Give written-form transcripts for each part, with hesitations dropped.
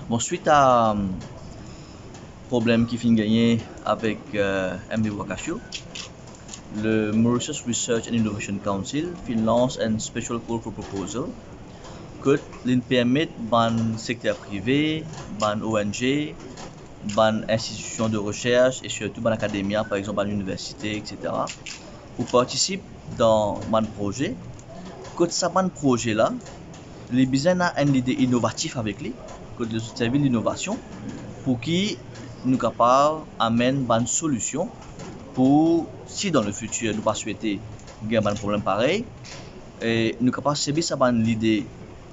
Bon, suite à problème qui finit gagné avec MB Wakasio, le Mauritius Research and Innovation Council lance un special call for proposal que permet ban secteur privé, ban ONG, ban institutions de recherche et surtout ban académia, par exemple ban université, etc. pour participer dans ban projet. Que ça ban projet là, les besoins a une idée innovative avec lui, que de servir l'innovation pour qui nous capables d'amener une solution pour si dans le futur nous pas souhaiter gagner un problème pareil et nous capables de servir ça l'idée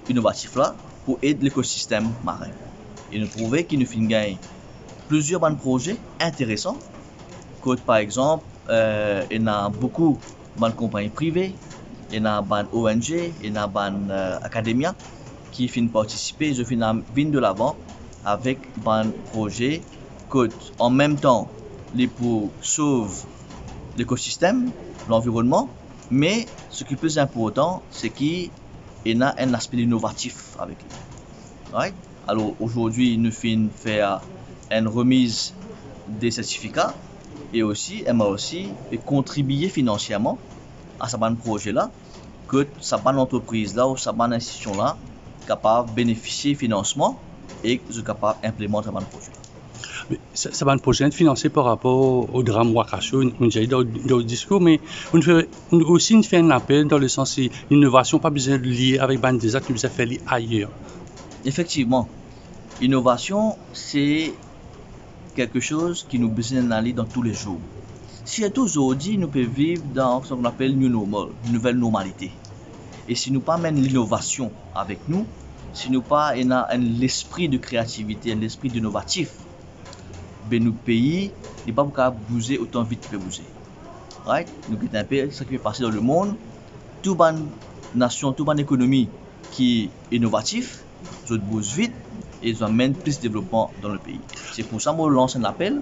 innovative là pour aider l'écosystème marin et nous prouver qu'il nous fait gagner plusieurs projets intéressants comme par exemple il y a beaucoup de compagnies privées, il y a des ONG, il y a des académias qui finissent participer, ils viennent de l'avant avec un projet que en même temps les pour sauver l'écosystème, l'environnement, mais ce qui est plus important, c'est qu'il y a un aspect innovatif avec lui. Right? Alors aujourd'hui, nous finissons faire une remise des certificats et aussi, elle m'a aussi contribué financièrement à ce projet là, que sa bonne entreprise là ou sa bonne institution là capable de bénéficier du financement et de capable d'implémenter un projet. Mais ça va un projet financé par rapport au drame Wakasio, on dirait dans le discours, mais on aussi fait un appel dans le sens que l'innovation pas besoin de lier avec des actes qui besoin faire ailleurs. Effectivement, l'innovation c'est quelque chose qui nous besoin d'aller dans tous les jours. Si aujourd'hui nous pouvons vivre dans ce qu'on appelle new normal, une nouvelle normalité. Et si nous pas mène l'innovation avec nous, si nous pas l'esprit de créativité, l'esprit d'innovatif, ben nos pays n'est pas capable de bouger autant vite qu'il peut bouger. Right? Nous c'est un peu ce qui est passé dans le monde. Toute bonne nation, toute bonne économie qui est innovatif, ils bougent vite et ils amènent plus de développement dans le pays. C'est pour ça que je lance un appel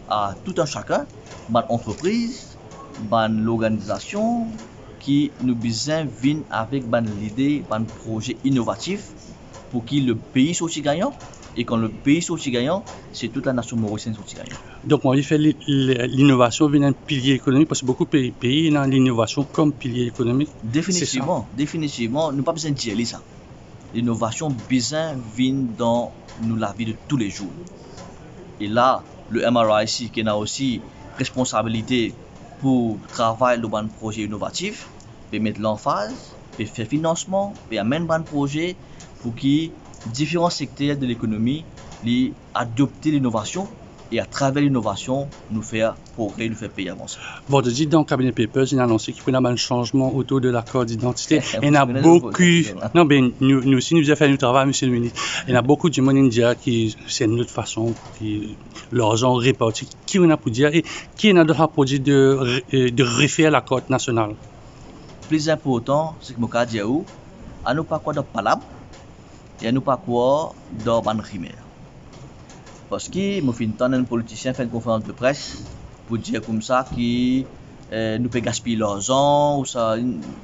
à tout un chacun, bonne entreprise, bonne l'organisation qui nous besoin viennent avec l'idée, un projet innovatif pour que le pays soit aussi gagnant. Et quand le pays soit aussi gagnant, c'est toute la nation mauricienne qui soit gagnant. Donc, on fait l'innovation vient un pilier économique parce que beaucoup de pays ont l'innovation comme pilier économique. Définitivement, nous n'avons pas besoin de dire ça. L'innovation besoin vient dans la vie de tous les jours. Et là, le MRIC qui a aussi responsabilité pour travailler dans un projet innovatif, peut mettre l'emphase, peut faire financement, peut amener un projet pour que différents secteurs de l'économie adoptent l'innovation et à travers l'innovation nous faire progrès, nous faire pays avancer. Bon, tu dis dans Cabinet Papers, il a annoncé qu'il y a un changement autour de l'accord d'identité. Il y en a beaucoup. Non, ben nous aussi nous avons fait du travail, monsieur le ministre. Il y a beaucoup de monde india qui c'est une autre façon qui l'argent réparti. Qui on a pour dire et qui a d'autres produits de refaire l'accord national. Plus important, c'est que mon cas dit où, à nous pas quoi de palabre. Et à nous pas quoi dans ban primaire. Parce que moi fin temps un politicien fait une conférence de presse pour dire comme ça qui nous peut gaspiller l'argent ou ça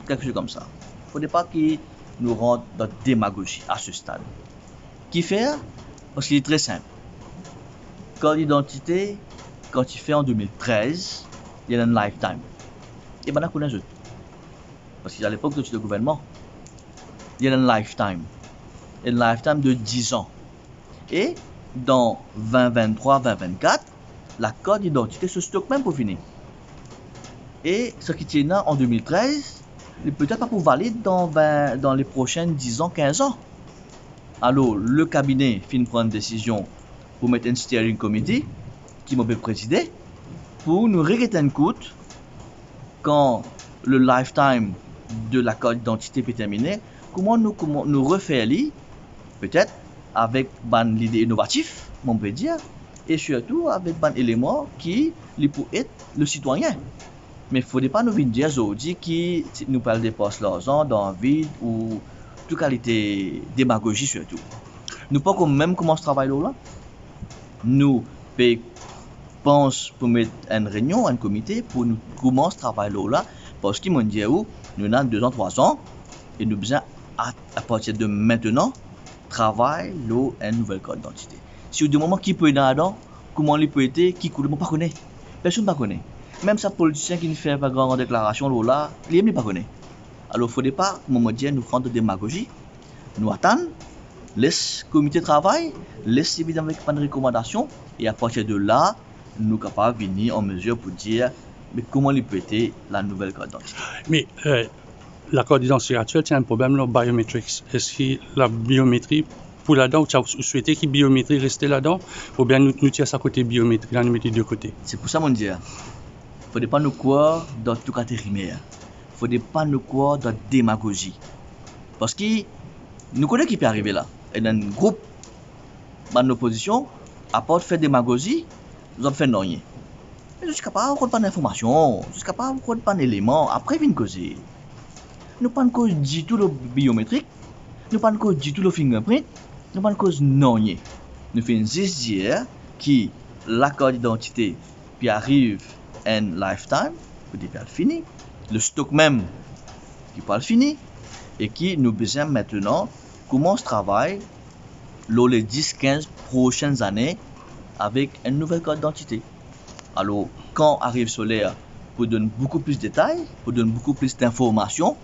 quelque chose comme ça. Faudrait pas qu'il nous rentre dans la démagogie à ce stade. Qui faire? Parce qu'il est très simple. Carte d'identité, quand tu fais en 2013, il y a un lifetime. Et ben là connaît je. Parce qu'à l'époque de le gouvernement, il y a un lifetime de 10 ans. Et dans 2023-2024, la carte d'identité se stocke même pour finir. Et ce qui tient en 2013, n'est peut-être pas pour valide dans les prochaines 10 ans, 15 ans. Alors, le cabinet finit prendre une décision pour mettre un steering committee qui m'a présidé pour nous régler une coûte quand le lifetime de la carte d'identité est terminé. Comment nous refaire peut-être avec l'idée innovative, on peut dire, et surtout avec un élément qui pour être le citoyen. Mais il ne faudrait pas nous dire aujourd'hui qui nous parle de postes l'argent dans le vide ou toute qualité démagogie surtout. Nous pas même comment ce travail là. Nous pensons pour mettre une réunion, un comité pour nous commencer ce travail là parce qu'ils m'ont dit où nous avons 2 ans, 3 ans et nous besoin à partir de maintenant travail, l'eau, une nouvelle carte d'identité. Si au moment qui peut être là-dedans, comment il peut être, qui coule, pas connaît. Personne ne connaît. Même sa politicien qui ne fait pas grande déclaration, là, il ne pas connaît. Alors, il faut pas, comme on dit, nous faire de démagogie, nous attendre, laisse le comité de travail, laisse évidemment avec une recommandation, et à partir de là, nous sommes capables de venir en mesure pour dire mais comment il peut être la nouvelle carte d'identité. Mais la carte d'identité actuelle, c'est un problème, le biometrics. Est-ce que la biométrie, pour là-dedans, vous souhaitez que la biométrie reste là-dedans, ou bien nous tirons ça côté biométrie, là, nous mettons de côté? C'est pour ça, mon Dieu, il ne faut pas nous croire dans tout cas rimaire. Il ne faut pas nous croire dans la démagogie. Parce que nous connaissons qui peut arriver là. Et dans un groupe de l'opposition, à part faire démagogie, nous avons fait rien. Mais je suis capable de prendre d'informations, je suis capable de prendre d'éléments, après venir causer. Nous ne pas cause du tout le biométrique, nous ne pas cause du tout le fingerprint, nous ne pas cause non. Nous faisons juste dire que la carte d'identité puis arrive en lifetime, pour dire qu'elle finit, le stock même qui peut finir, et qui nous besoin maintenant commence travail les 10-15 prochaines années avec une nouvelle carte d'identité. Alors, quand arrive Solaire pour donner beaucoup plus de détails, pour donner beaucoup plus d'informations,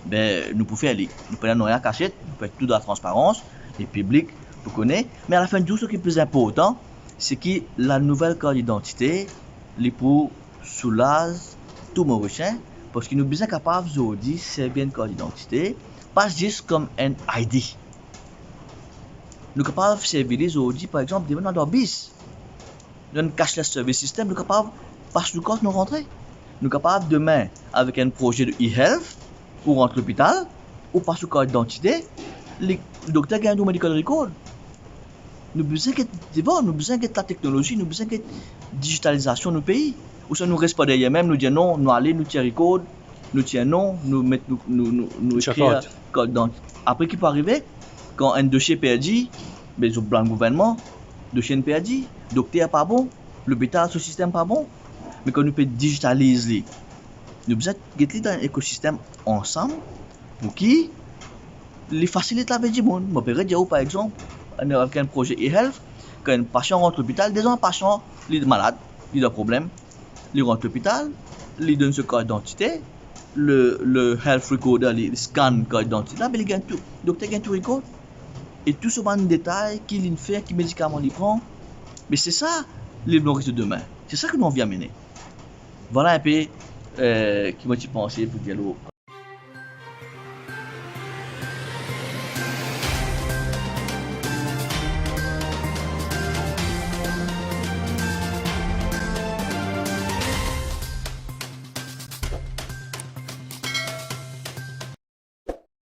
ben, nous pouvons faire les. Nous prenons rien cachette, nous pouvons tout dans la transparence, les publics, vous connaissez. Mais à la fin du jour, ce qui est plus important, c'est que la nouvelle carte d'identité, les pour soulager tout Mauricien, parce que nous sommes bien capables aujourd'hui, c'est bien une carte d'identité, pas juste comme un ID. Nous sommes capables de servir aujourd'hui, par exemple, dans leur bis. Dans un cashless service system, nous sommes capables, parce que nous rentrons. Nous sommes capables demain, avec un projet de e-health, ou rentre à l'hôpital, ou passe sur carte d'identité, le docteur gagne un medical record. Nous avons besoin de la technologie, nous avons besoin de la digitalisation de nos pays. Ou ça nous reste pas derrière même, nous disons non, nous allons, nous tirons record, nous tirons non, nous mettons, nous écrivons carte d'identité. Après, qui peut arriver? Quand un dossier perdu, ben, je blâme le gouvernement, le dossier perdu, le docteur n'est pas bon, l'hôpital, ce système n'est pas bon. Mais quand nous pouvons digitaliser, nous avons besoin de dans un écosystème ensemble pour qui les facilite la vie du monde. Je peux dire par exemple, avec un projet e-health, quand un patient rentre à l'hôpital, déjà un patient il est malade, il a un problème, il rentre à l'hôpital, il donne ce carte d'identité, le health recorder, il scanne le carte d'identité, là, il gagne tout. Le docteur gagne tout record. Et tout ce genre de détails qu'il fait, quels médicaments il prend. Mais c'est ça les risque de demain. C'est ça que nous on vient mener. Voilà un peu qui m'a pensé pour dire